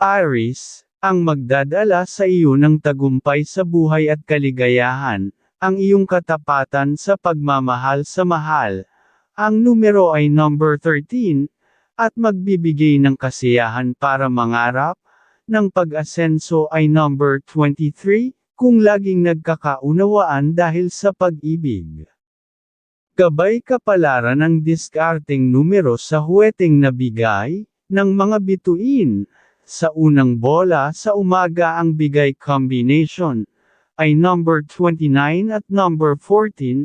Aries, ang magdadala sa iyo ng tagumpay sa buhay at kaligayahan, ang iyong katapatan sa pagmamahal sa mahal. Ang numero ay number 13, at magbibigay ng kasiyahan para mangarap. Ng pag-asenso ay number 23, kung laging nagkakaunawaan dahil sa pag-ibig. Gabay kapalaran ng diskarteng numero sa huweteng nabigay, ng mga bituin. Sa unang bola sa umaga ang bigay combination ay number 29 at number 14,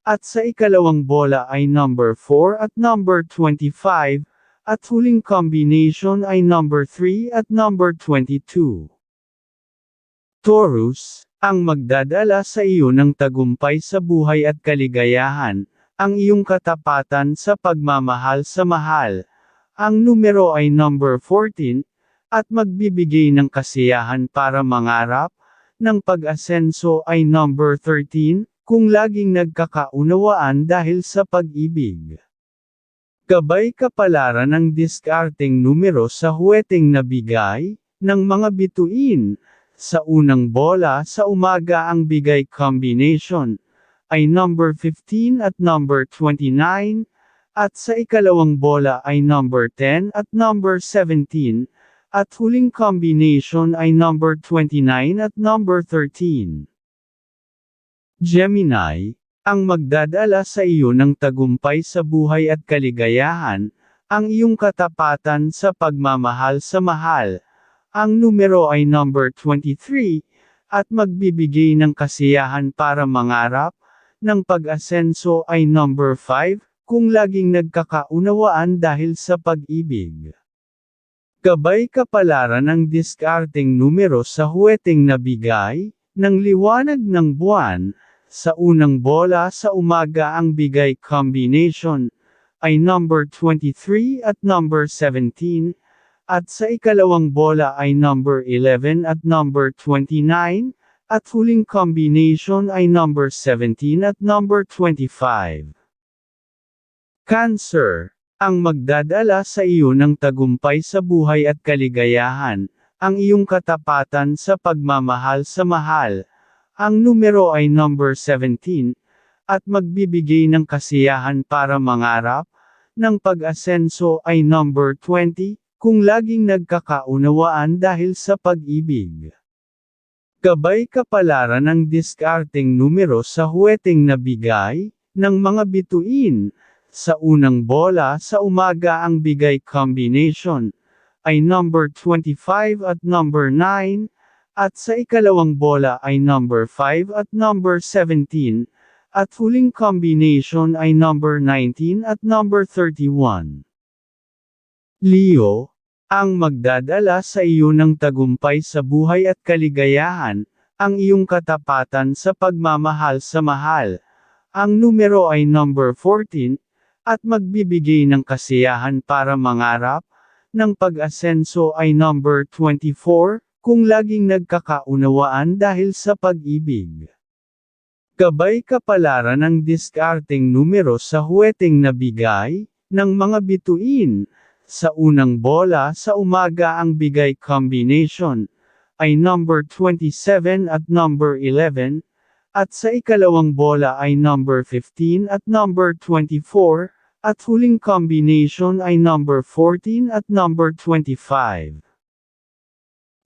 at sa ikalawang bola ay number 4 at number 25, at huling combination ay number 3 at number 22. Taurus, ang magdadala sa iyo ng tagumpay sa buhay at kaligayahan, ang iyong katapatan sa pagmamahal sa mahal. Ang numero ay number 14, at magbibigay ng kasiyahan para mangarap. Ng pag-asenso ay number 13, kung laging nagkakaunawaan dahil sa pag-ibig. Gabay kapalaran ng diskarteng numero sa huweteng nabigay, ng mga bituin. Sa unang bola sa umaga ang bigay combination ay number 15 at number 29, at sa ikalawang bola ay number 10 at number 17, at huling combination ay number 29 at number 13. Gemini, ang magdadala sa iyo ng tagumpay sa buhay at kaligayahan, ang iyong katapatan sa pagmamahal sa mahal. Ang numero ay number 23, at magbibigay ng kasiyahan para mangarap. Ng pag-asenso ay number 5, kung laging nagkakaunawaan dahil sa pag-ibig. Gabay kapalaran ng diskarteng numero sa huweteng nabigay, ng liwanag ng buwan. Sa unang bola sa umaga ang bigay combination ay number 23 at number 17, at sa ikalawang bola ay number 11 at number 29, at huling combination ay number 17 at number 25. Cancer, ang magdadala sa iyo ng tagumpay sa buhay at kaligayahan, ang iyong katapatan sa pagmamahal sa mahal. Ang numero ay number 17, at magbibigay ng kasiyahan para mangarap. Ng pag-asenso ay number 20, kung laging nagkakaunawaan dahil sa pag-ibig. Gabay kapalaran ng diskarteng numero sa huweteng nabigay, ng mga bituin. Sa unang bola sa umaga ang bigay combination ay number 25 at number 9, at sa ikalawang bola ay number 5 at number 17, at huling combination ay number 19 at number 31. Leo, ang magdadala sa iyo ng tagumpay sa buhay at kaligayahan, ang iyong katapatan sa pagmamahal sa mahal. Ang numero ay number 14, at magbibigay ng kasiyahan para mangarap. Ng pag-asenso ay number 24, kung laging nagkakaunawaan dahil sa pag-ibig. Gabay kapalaran ng diskarteng numero sa huweteng nabigay, ng mga bituin. Sa unang bola sa umaga ang bigay combination ay number 27 at number 11, at sa ikalawang bola ay number 15 at number 24, at huling combination ay number 14 at number 25.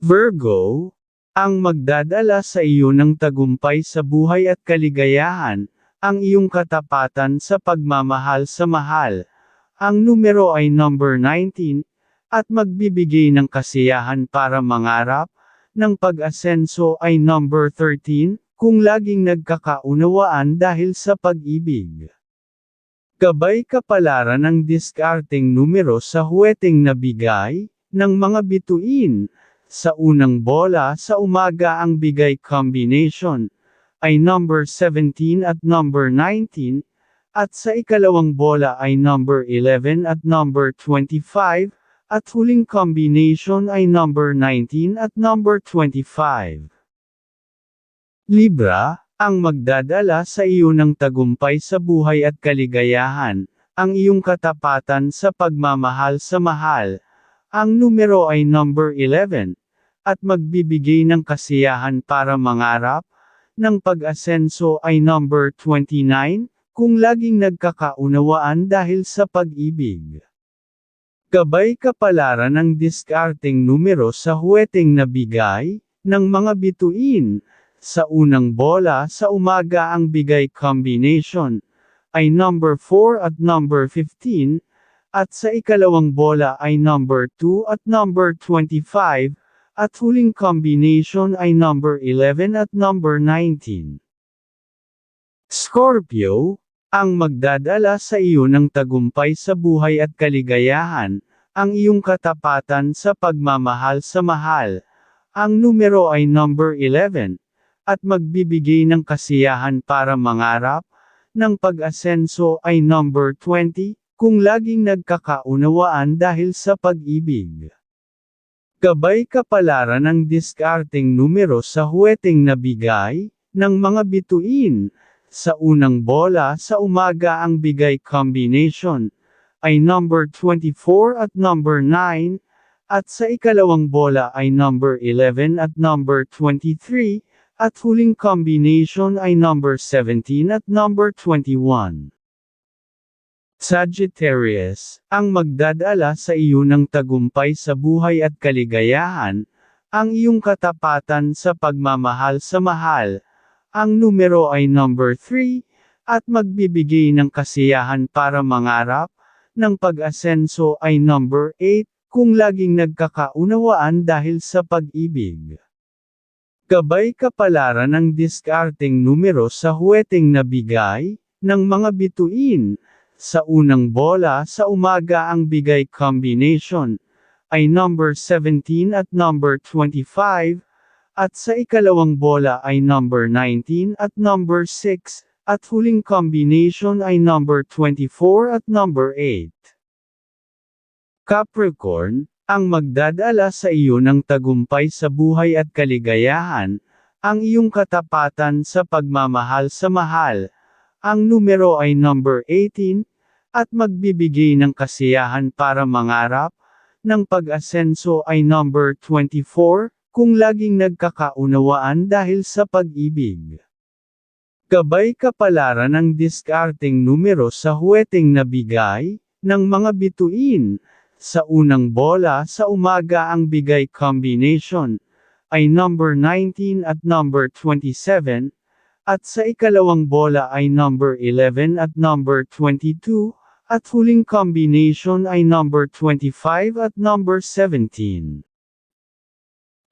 Virgo, ang magdadala sa iyo ng tagumpay sa buhay at kaligayahan, ang iyong katapatan sa pagmamahal sa mahal. Ang numero ay number 19, at magbibigay ng kasiyahan para mangarap. Ng pag-asenso ay number 13, kung laging nagkakaunawaan dahil sa pag-ibig. Gabay kapalaran ng diskarteng numero sa huweteng nabigay, ng mga bituin. Sa unang bola sa umaga ang bigay combination ay number 17 at number 19, at sa ikalawang bola ay number 11 at number 25, at huling combination ay number 19 at number 25. Libra, ang magdadala sa iyo ng tagumpay sa buhay at kaligayahan, ang iyong katapatan sa pagmamahal sa mahal. ang numero ay number 11, at magbibigay ng kasiyahan para mangarap, ng pag-asenso ay number 29, kung laging nagkakaunawaan dahil sa pag-ibig. Gabay kapalaran ng diskarteng numero sa huweteng na bigay, ng mga bituin. Sa unang bola sa umaga ang bigay combination ay number 4 at number 15, at sa ikalawang bola ay number 2 at number 25, at huling combination ay number 11 at number 19. Scorpio, ang magdadala sa iyo ng tagumpay sa buhay at kaligayahan, ang iyong katapatan sa pagmamahal sa mahal. Ang numero ay number 11, at magbibigay ng kasiyahan para mangarap, ng pag-asenso ay number 20, kung laging nagkakaunawaan dahil sa pag-ibig. Gabay kapalaran ng diskarteng numero sa huweteng na bigay, ng mga bituin. Sa unang bola sa umaga ang bigay combination ay number 24 at number 9, at sa ikalawang bola ay number 11 at number 23, at huling combination ay number 17 at number 21. Sagittarius, ang magdadala sa iyo ng tagumpay sa buhay at kaligayahan, ang iyong katapatan sa pagmamahal sa mahal. Ang numero ay number 3, at magbibigay ng kasiyahan para mangarap, ng pag-asenso ay number 8, kung laging nagkakaunawaan dahil sa pag-ibig. Gabay kapalaran ng diskarteng numero sa huweteng na bigay, ng mga bituin. Sa unang bola sa umaga ang bigay combination ay number 17 at number 25, at sa ikalawang bola ay number 19 at number 6, at huling combination ay number 24 at number 8. Capricorn, ang magdadala sa iyo ng tagumpay sa buhay at kaligayahan, ang iyong katapatan sa pagmamahal sa mahal. Ang numero ay number 18, at magbibigay ng kasiyahan para mangarap, ng pag-asenso ay number 24, kung laging nagkakaunawaan dahil sa pag-ibig. Gabay kapalaran ng diskarteng numero sa huweteng na bigay, ng mga bituin. Sa unang bola sa umaga ang bigay combination ay number 19 at number 27, at sa ikalawang bola ay number 11 at number 22, at huling combination ay number 25 at number 17.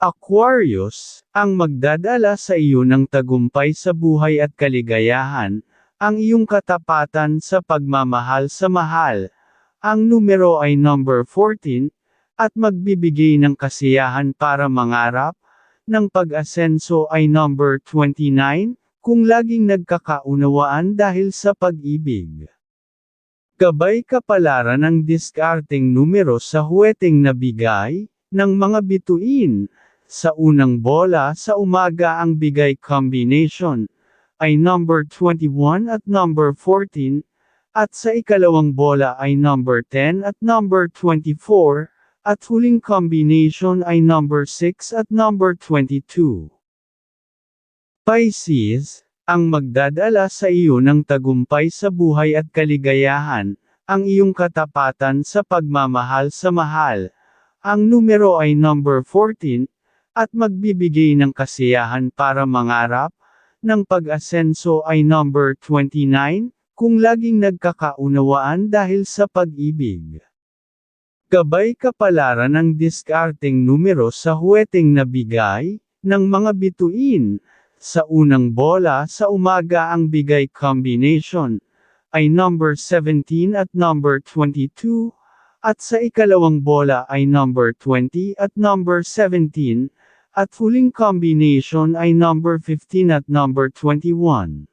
Aquarius, ang magdadala sa iyo ng tagumpay sa buhay at kaligayahan, ang iyong katapatan sa pagmamahal sa mahal. Ang numero ay number 14, at magbibigay ng kasiyahan para mangarap, ng pag-asenso ay number 29, kung laging nagkakaunawaan dahil sa pag-ibig. Gabay kapalaran ng diskarteng numero sa huweteng na bigay, ng mga bituin. Sa unang bola sa umaga ang bigay combination ay number 21 at number 14, at sa ikalawang bola ay number 10 at number 24, at huling combination ay number 6 at number 22. Pisces, ang magdadala sa iyo ng tagumpay sa buhay at kaligayahan, ang iyong katapatan sa pagmamahal sa mahal. Ang numero ay number 14, at magbibigay ng kasiyahan para mangarap, ng pag-asenso ay number 29, kung laging nagkakaunawaan dahil sa pag-ibig. Gabay kapalaran ng diskarteng numero sa huweteng na bigay, ng mga bituin. Sa unang bola sa umaga ang bigay combination ay number 17 at number 22, at sa ikalawang bola ay number 20 at number 17, at huling combination ay number 15 at number 21.